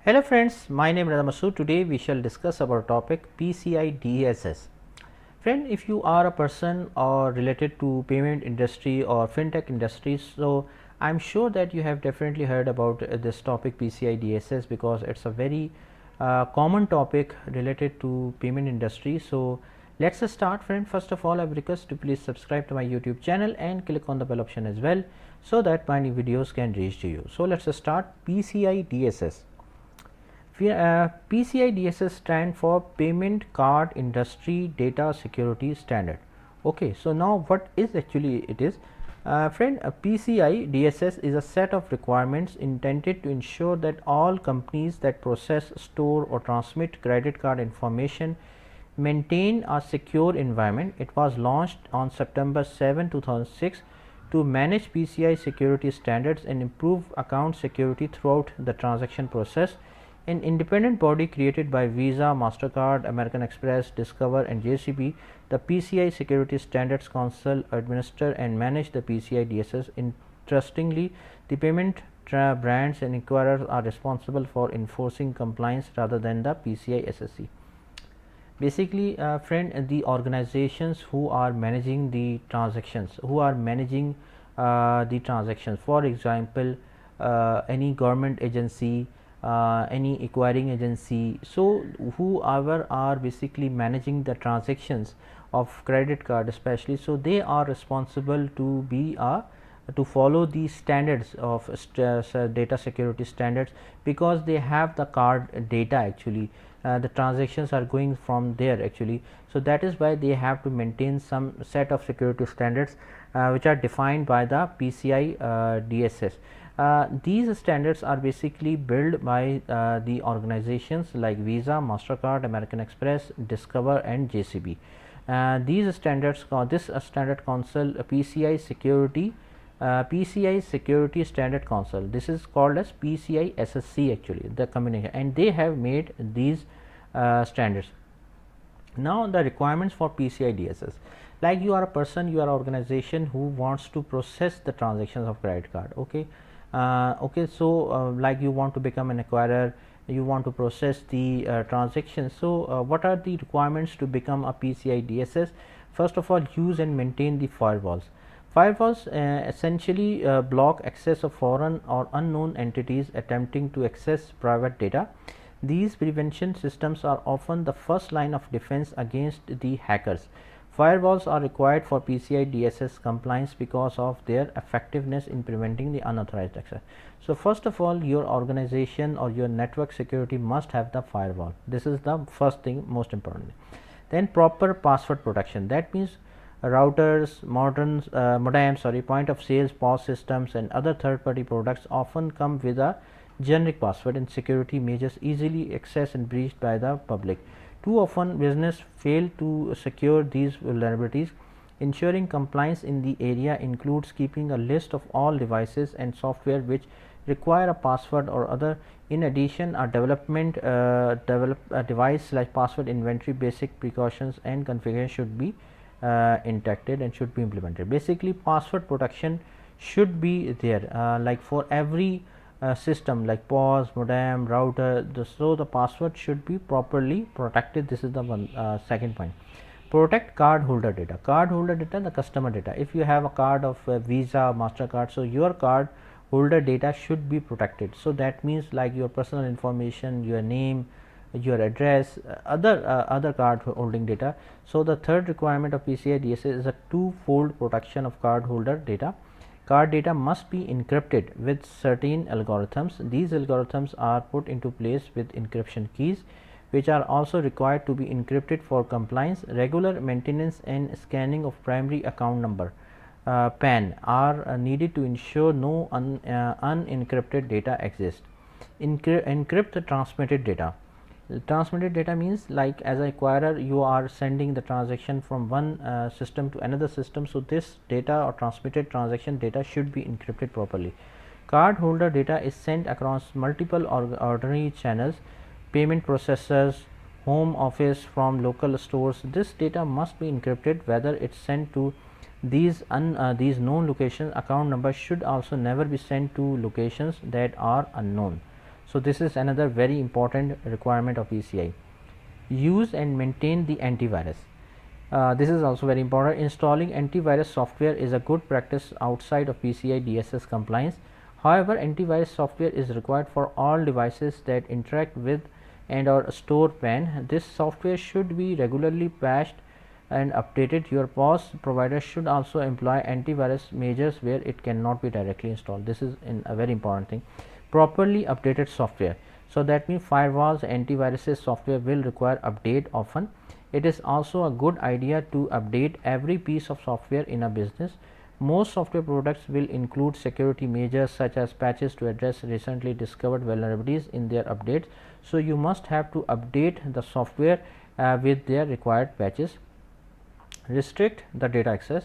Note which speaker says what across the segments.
Speaker 1: Hello friends, my name is Masood. Today we shall discuss about topic PCI DSS. Friend, if you are a person or related to payment industry or fintech industry, so I'm sure that you have definitely heard about this topic PCI DSS because it's a very common topic related to payment industry. So let's start, friend. First of all, I request to please subscribe to my YouTube channel and click on the bell option as well so that my new videos can reach to you. So let's start. PCI DSS. PCI DSS stand for Payment Card Industry Data Security Standard. Okay, so now what is actually it is? Friend, PCI DSS is a set of requirements intended to ensure that all companies that process, store or transmit credit card information maintain a secure environment. It was launched on September 7, 2006 to manage PCI security standards and improve account security throughout the transaction process. An independent body created by Visa, MasterCard, American Express, Discover and JCB, the PCI Security Standards Council administer and manage the PCI DSS. Interestingly, the payment brands and acquirers are responsible for enforcing compliance rather than the PCI SSC. Basically, friend, the organizations who are managing the transactions, for example, any government agency, any acquiring agency, so whoever are basically managing the transactions of credit card especially, so they are responsible to be to follow the standards of data security standards because they have the card data actually. The transactions are going from there actually, so that is why they have to maintain some set of security standards which are defined by the PCI DSS. These standards are basically built by the organizations like Visa, MasterCard, American Express, Discover and JCB. These standards, this standard council, PCI Security Standard Council, this is called as PCI SSC actually, the combination, and they have made these standards. Now the requirements for PCI DSS, like you are a person, you are an organization who wants to process the transactions of credit card. Okay, so like you want to become an acquirer, you want to process the transactions. So what are the requirements to become a PCI DSS? First of all, use and maintain the firewalls. Firewalls essentially block access of foreign or unknown entities attempting to access private data. These prevention systems are often the first line of defense against the hackers. Firewalls are required for PCI DSS compliance because of their effectiveness in preventing the unauthorized access. So first of all, your organization or your network security must have the firewall. This is the first thing, most important. Then proper password protection. That means routers, modems, point of sales, POS systems and other third-party products often come with a generic password, and security measures easily accessed and breached by the public. Too often business fail to secure these vulnerabilities. Ensuring compliance in the area includes keeping a list of all devices and software which require a password or other. In addition, a device like password inventory, basic precautions and configuration should be injected and should be implemented. Basically, password protection should be there, like for every system like POS, modem, router, so the password should be properly protected. This is the one second point. Protect card holder data. Card holder data, the customer data. If you have a card of Visa, MasterCard, so your card holder data should be protected. So that means like your personal information, your name, your address, other card holding data. So the third requirement of PCI DSS is a two-fold protection of card holder data. Card data must be encrypted with certain algorithms. These algorithms are put into place with encryption keys, which are also required to be encrypted for compliance. Regular maintenance and scanning of primary account number PAN are needed to ensure no unencrypted data exists. Encrypt the transmitted data. Transmitted data means like as an acquirer you are sending the transaction from one system to another system, so this data or transmitted transaction data should be encrypted properly. Card holder data is sent across multiple ordinary channels, payment processors, home office, from local stores. This data must be encrypted whether it's sent to these known locations. Account numbers should also never be sent to locations that are unknown. So this is another very important requirement of PCI. Use and maintain the antivirus. This is also very important. Installing antivirus software is a good practice outside of PCI DSS compliance. However, antivirus software is required for all devices that interact with and or store PAN. This software should be regularly patched and updated. Your POS provider should also employ antivirus measures where it cannot be directly installed. This is a very important thing. Properly updated software. So that means firewalls, antiviruses software will require update often. It is also a good idea to update every piece of software in a business. Most software products will include security measures such as patches to address recently discovered vulnerabilities in their updates. So you must have to update the software with their required patches. Restrict the data access.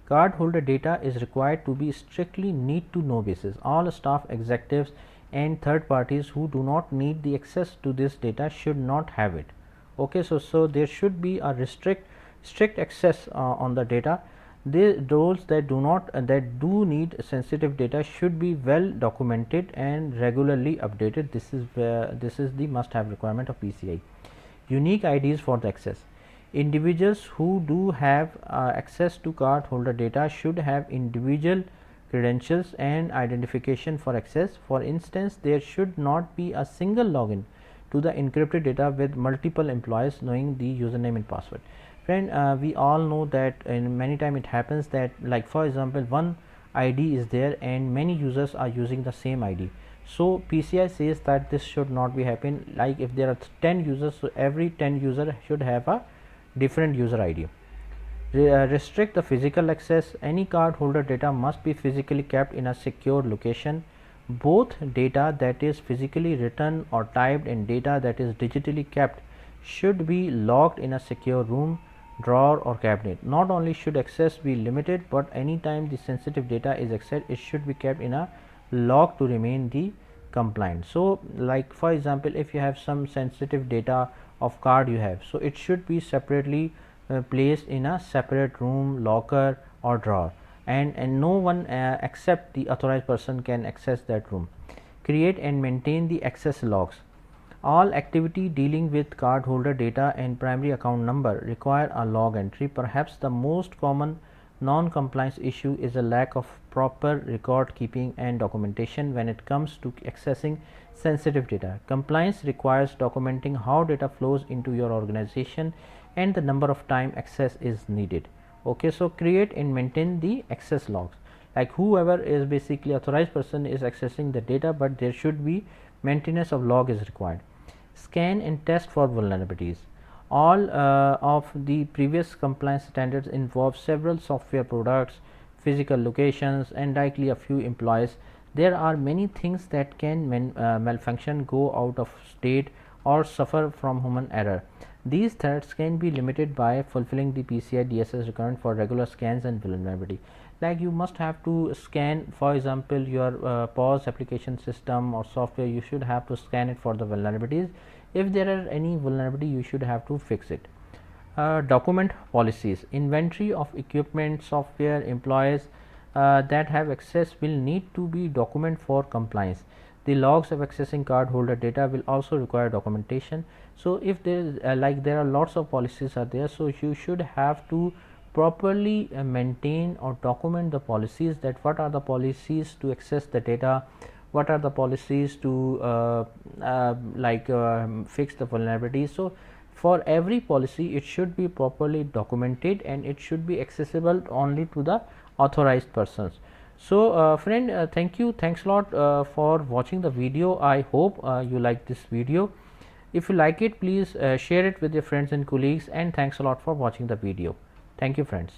Speaker 1: Cardholder data is required to be strictly need to know basis. All staff, executives and third parties who do not need the access to this data should not have it. Okay, so there should be a strict access on the data. Those that do need sensitive data should be well documented and regularly updated. This is the must have requirement of PCI. Unique IDs for the access. Individuals who do have access to cardholder data should have individual credentials and identification for access. For instance, there should not be a single login to the encrypted data with multiple employees knowing the username and password. Friend, we all know that in many time it happens that, like for example, one ID is there and many users are using the same ID. So PCI says that this should not be happen. Like if there are 10 users, so every 10 user should have a different user ID. Restrict the physical access. Any cardholder data must be physically kept in a secure location. Both data that is physically written or typed and data that is digitally kept should be locked in a secure room, drawer or cabinet. Not only should access be limited, but anytime the sensitive data is accessed, it should be kept in a lock to remain the compliant. So like for example, if you have some sensitive data of card you have, so it should be separately placed in a separate room, locker or drawer, and no one except the authorized person can access that room. Create and maintain the access logs. All activity dealing with cardholder data and primary account number require a log entry. Perhaps the most common non-compliance issue is a lack of proper record keeping and documentation when it comes to accessing sensitive data. Compliance requires documenting how data flows into your organization and the number of time access is needed. Okay, so create and maintain the access logs. Like whoever is basically authorized person is accessing the data, but there should be maintenance of log is required. Scan and test for vulnerabilities. All of the previous compliance standards involve several software products, physical locations and likely a few employees. There are many things that can malfunction, go out of state or suffer from human error. These threats can be limited by fulfilling the PCI DSS requirement for regular scans and vulnerability. Like you must have to scan, for example, your POS application system or software, you should have to scan it for the vulnerabilities. If there are any vulnerability, you should have to fix it. Document policies. Inventory of equipment, software, employees that have access will need to be documented for compliance. The logs of accessing cardholder data will also require documentation. So if there is there are lots of policies are there, so you should have to properly maintain or document the policies, that what are the policies to access the data, what are the policies to fix the vulnerabilities. So for every policy it should be properly documented and it should be accessible only to the authorized persons. So friend, thanks a lot for watching the video. I hope you like this video. If you like it, please share it with your friends and colleagues, and thanks a lot for watching the video. Thank you friends.